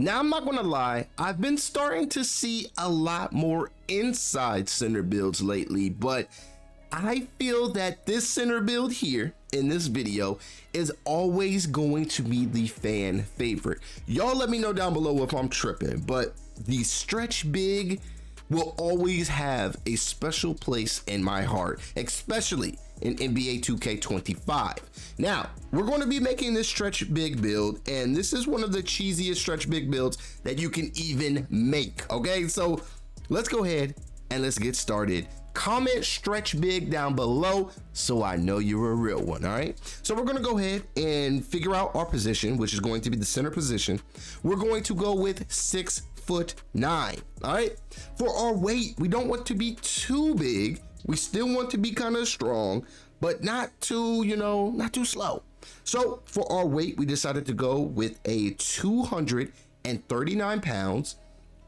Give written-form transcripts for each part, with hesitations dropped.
Now, I'm not gonna lie, I've been starting to see a lot more inside center builds lately, but I feel that this center build here in this video is always going to be the fan favorite. Y'all let me know down below if I'm tripping, but the stretch big will always have a special place in my heart, especially in NBA 2K25. Now, we're going to be making this stretch big build, and this is one of the cheesiest stretch big builds that you can even make, okay? So let's go ahead and let's get started. Comment stretch big down below so I know you're a real one, all right? So we're gonna go ahead and figure out our position, which is going to be the center position. We're going to go with 6'9", all right? For our weight, we don't want to be too big. We still want to be kind of strong, but not too, not too slow. So for our weight, we decided to go with a 239 pounds.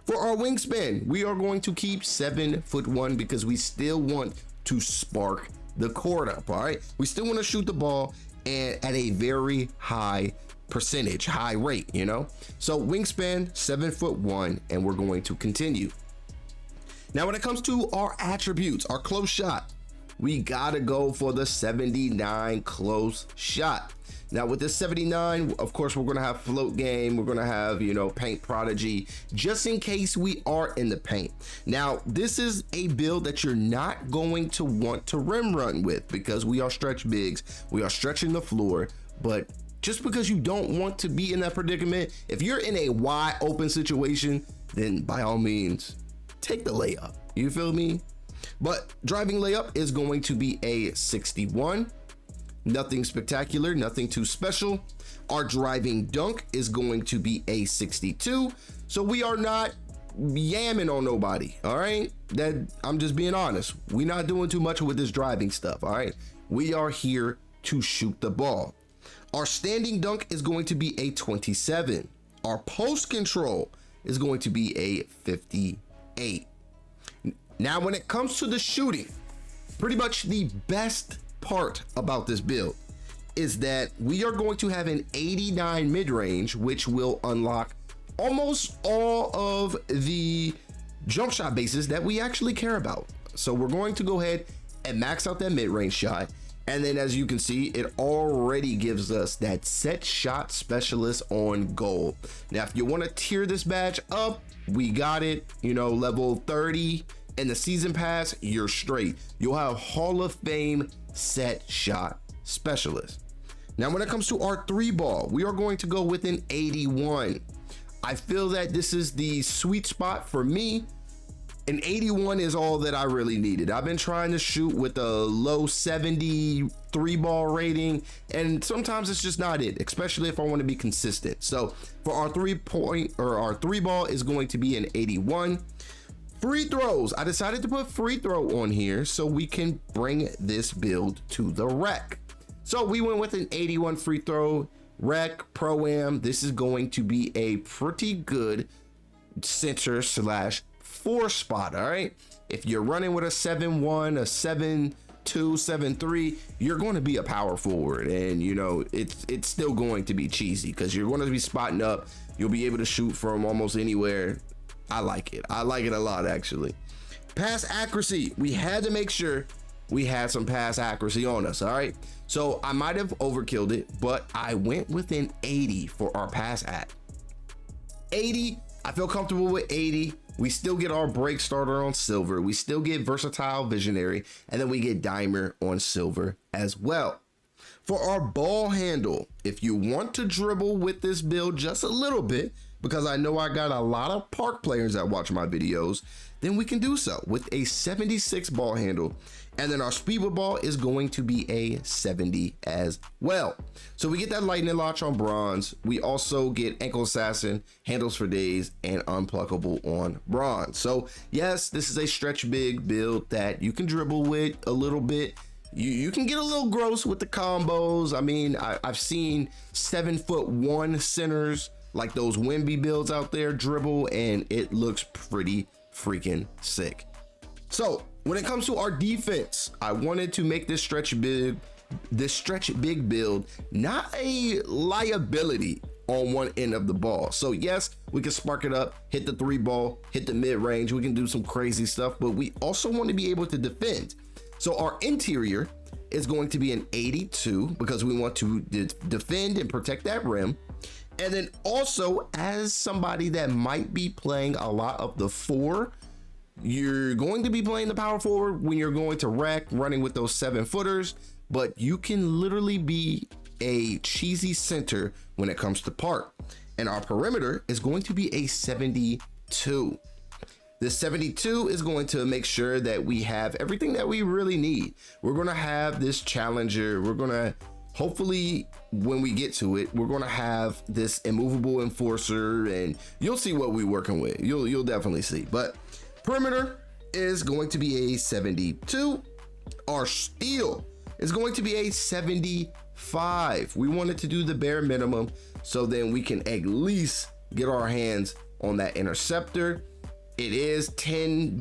For our wingspan, we are going to keep 7'1" because we still want to spark the court up, all right? We still want to shoot the ball and at a very high percentage, high rate, So wingspan, 7'1", and we're going to continue. Now, when it comes to our attributes, our close shot, we gotta go for the 79 close shot. Now with this 79, of course, we're gonna have float game. We're gonna have, paint prodigy, just in case we are in the paint. Now, this is a build that you're not going to want to rim run with because we are stretch bigs. We are stretching the floor, but just because you don't want to be in that predicament, if you're in a wide open situation, then by all means, take the layup. You feel me? But driving layup is going to be a 61. Nothing spectacular, nothing too special. Our driving dunk is going to be a 62. So we are not yamming on nobody, all right? I'm just being honest. We're not doing too much with this driving stuff, all right? We are here to shoot the ball. Our standing dunk is going to be a 27. Our post control is going to be a 58. Now, when it comes to the shooting, pretty much the best part about this build is that we are going to have an 89 mid-range, which will unlock almost all of the jump shot bases that we actually care about. So we're going to go ahead and max out that mid-range shot. And then as you can see, it already gives us that set shot specialist on goal. Now, if you want to tier this badge up, we got it, level 30 in the season pass, you're straight. You'll have Hall of Fame set shot specialist. Now, when it comes to our three ball, we are going to go with an 81. I feel that this is the sweet spot for me. An 81 is all that I really needed. I've been trying to shoot with a low 70 three ball rating, and sometimes it's just not it, especially if I want to be consistent. So for our three ball is going to be an 81. Free throws, I decided to put free throw on here so we can bring this build to the rec. So we went with an 81 free throw, rec, pro-am. This is going to be a pretty good center / 4 spot, all right? If you're running with a 7'1", a 7'2", 7'3", you're going to be a power forward, and it's still going to be cheesy because you're going to be spotting up. You'll be able to shoot from almost anywhere. I like it. I like it a lot, actually. Pass accuracy. We had to make sure we had some pass accuracy on us, all right? So I might have overkilled it, but I went with an 80 for our pass at. 80, I feel comfortable with 80. We still get our break starter on silver. We still get versatile visionary, and then we get dimer on silver as well. For our ball handle, if you want to dribble with this build just a little bit, because I know I got a lot of park players that watch my videos, then we can do so with a 76 ball handle. And then our speed with ball is going to be a 70 as well. So we get that lightning launch on bronze. We also get ankle assassin, handles for days, and unpluckable on bronze. So yes, this is a stretch big build that you can dribble with a little bit. You can get a little gross with the combos. I mean, I've seen 7'1" centers like those Wemby builds out there dribble, and it looks pretty freaking sick. So when it comes to our defense, I wanted to make this stretch big build not a liability on one end of the ball. So yes, we can spark it up, hit the 3-ball, hit the mid-range. We can do some crazy stuff, but we also want to be able to defend. So our interior is going to be an 82 because we want to defend and protect that rim. And then also, as somebody that might be playing a lot of the 4, you're going to be playing the power forward when you're going to rec, running with those 7-footers, but you can literally be a cheesy center when it comes to park. And our perimeter is going to be a 72. This 72 is going to make sure that we have everything that we really need. We're going to have this challenger. We're going to hopefully, when we get to it, we're going to have this immovable enforcer, and you'll see what we're working with. You'll definitely see. But perimeter is going to be a 72. Our steal is going to be a 75. We wanted to do the bare minimum so then we can at least get our hands on that interceptor. It is 10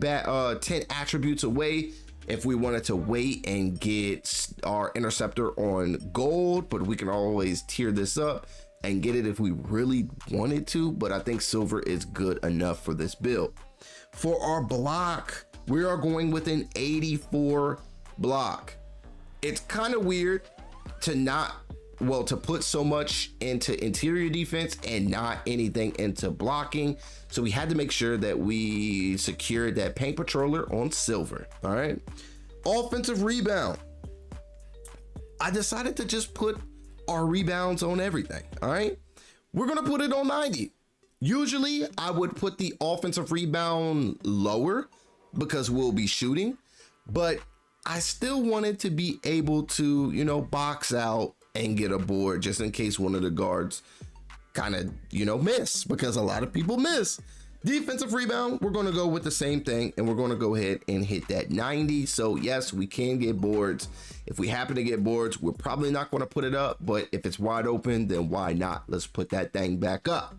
attributes away if we wanted to wait and get our interceptor on gold, but we can always tier this up and get it if we really wanted to. But I think silver is good enough for this build. For our block, we are going with an 84 block. It's kind of weird to put so much into interior defense and not anything into blocking. So we had to make sure that we secured that paint patroller on silver. All right. Offensive rebound. I decided to just put our rebounds on everything. All right. We're going to put it on 90. Usually I would put the offensive rebound lower because we'll be shooting, but I still wanted to be able to, box out and get a board just in case one of the guards kind of, miss, because a lot of people miss. Defensive rebound, we're going to go with the same thing, and we're going to go ahead and hit that 90. So yes, we can get boards. If we happen to get boards, we're probably not going to put it up, but if it's wide open, then why not? Let's put that thing back up.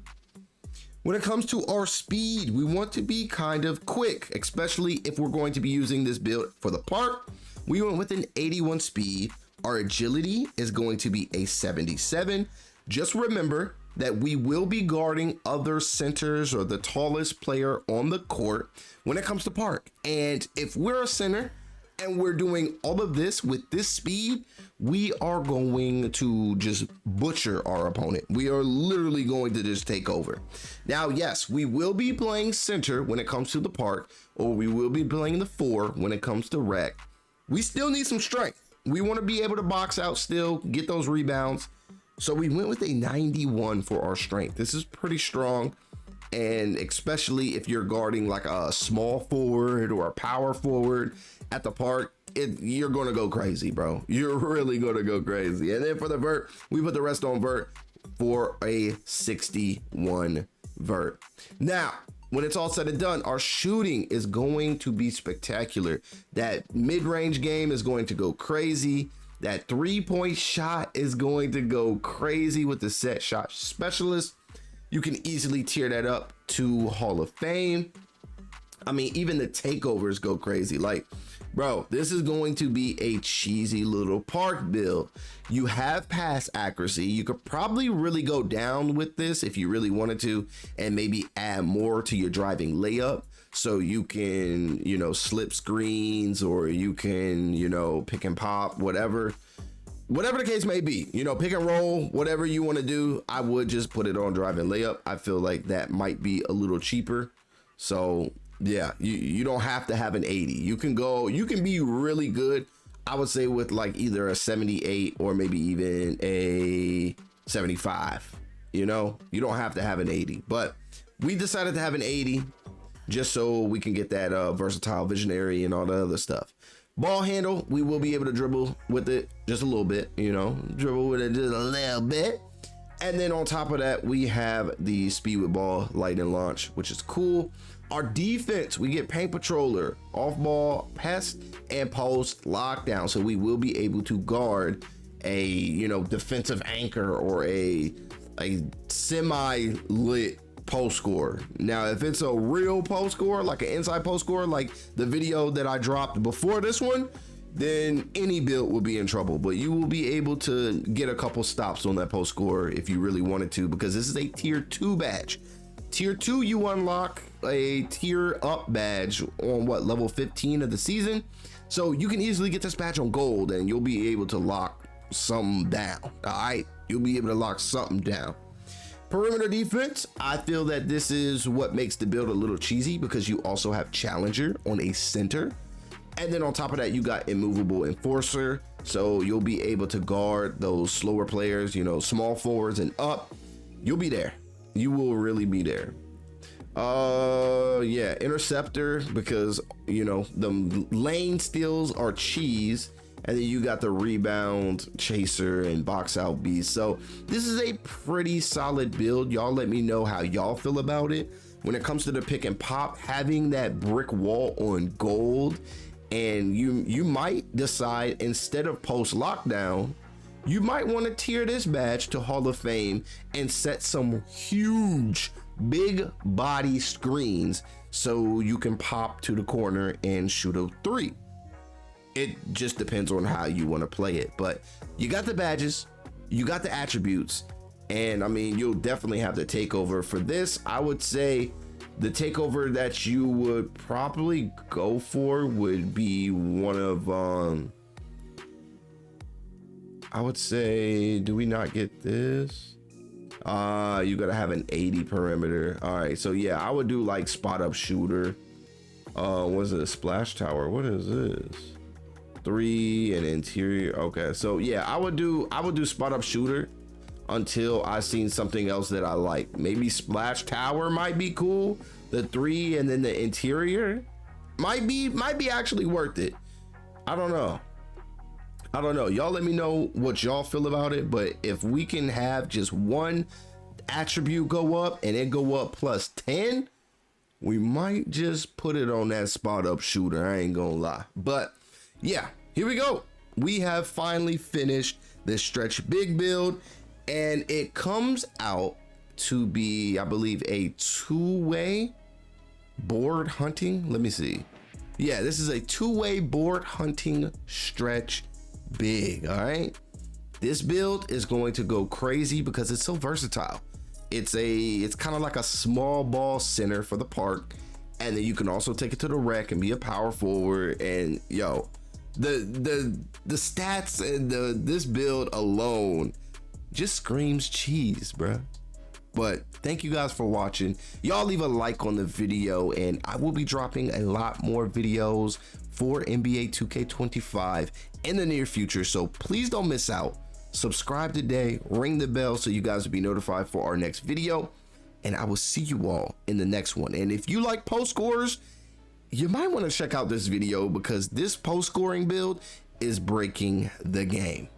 When it comes to our speed, we want to be kind of quick, especially if we're going to be using this build for the park. We went with an 81 speed. Our agility is going to be a 77. Just remember that we will be guarding other centers or the tallest player on the court when it comes to park. And if we're a center and we're doing all of this with this speed, we are going to just butcher our opponent. We are literally going to just take over. Now, yes, we will be playing center when it comes to the park, or we will be playing the 4 when it comes to rec. We still need some strength. We want to be able to box out still, get those rebounds. So we went with a 91 for our strength. This is pretty strong. And especially if you're guarding like a small forward or a power forward at the park, you're going to go crazy, bro. You're really going to go crazy. And then for the vert, we put the rest on vert for a 61 vert. Now, when it's all said and done, our shooting is going to be spectacular. That mid-range game is going to go crazy. That 3-point shot is going to go crazy with the set shot specialist. You can easily tier that up to Hall of Fame. I mean, even the takeovers go crazy. Like, bro, this is going to be a cheesy little park build. You have pass accuracy. You could probably really go down with this if you really wanted to, and maybe add more to your driving layup. So you can, slip screens, or you can, pick and pop, whatever the case may be, pick and roll, whatever you want to do. I would just put it on driving layup. I feel like that might be a little cheaper. So yeah, you don't have to have an 80. You can be really good, I would say, with like either a 78 or maybe even a 75. You don't have to have an 80, but we decided to have an 80 just so we can get that versatile visionary and all the other stuff. Ball handle, we will be able to dribble with it just a little bit, dribble with it just a little bit. And then on top of that, we have the speed with ball, light and launch, which is cool. Our defense, we get paint patroller, off ball, pest, and post lockdown. So we will be able to guard a, defensive anchor or a semi-lit post scorer. Now, if it's a real post scorer, like an inside post scorer, like the video that I dropped before this one, then any build will be in trouble. But you will be able to get a couple stops on that post scorer if you really wanted to, because this is a tier 2 badge. Tier 2, you unlock a tier up badge on what, level 15 of the season. So you can easily get this badge on gold and you'll be able to lock something down. All right, you'll be able to lock something down. Perimeter defense, I feel that this is what makes the build a little cheesy because you also have Challenger on a center. And then on top of that, you got Immovable Enforcer. So you'll be able to guard those slower players, you know, small forwards and up. You'll be there. You will really be there. Yeah, Interceptor, because, you know, the lane steals are cheese. And then you got the Rebound Chaser and Box Out Beast. So this is a pretty solid build. Y'all let me know how y'all feel about it. When it comes to the pick and pop, having that brick wall on gold, and you might decide instead of post lockdown, you might want to tier this badge to Hall of Fame and set some huge big body screens so you can pop to the corner and shoot a 3. It just depends on how you want to play it, but you got the badges, you got the attributes, and I mean, you'll definitely have the takeover for this. I would say the takeover that you would probably go for would be one of, I would say, do we not get this? You gotta have an 80 perimeter. All right, so yeah, I would do like spot up shooter. Was it a splash tower? What is this? 3 and interior. Okay, so yeah, I would do spot up shooter until I seen something else that I like. Maybe splash tower might be cool. The 3 and then the interior might be actually worth it. I don't know. Y'all let me know what y'all feel about it, but if we can have just one attribute go up and it go up plus 10, we might just put it on that spot up shooter. I ain't gonna lie. But yeah, here we go. We have finally finished this stretch big build, and it comes out to be, I believe, a 2-way board hunting. Let me see. Yeah, this is a 2-way board hunting stretch big. All right, this build is going to go crazy because it's so versatile. It's kind of like a small ball center for the park, and then you can also take it to the rec and be a power forward. And yo, the stats and this build alone just screams cheese, bruh. But thank you guys for watching. Y'all leave a like on the video, and I will be dropping a lot more videos for NBA 2K25 in the near future, so please don't miss out. Subscribe today, ring the bell so you guys will be notified for our next video, and I will see you all in the next one. And if you like post scores, you might want to check out this video because this post scoring build is breaking the game.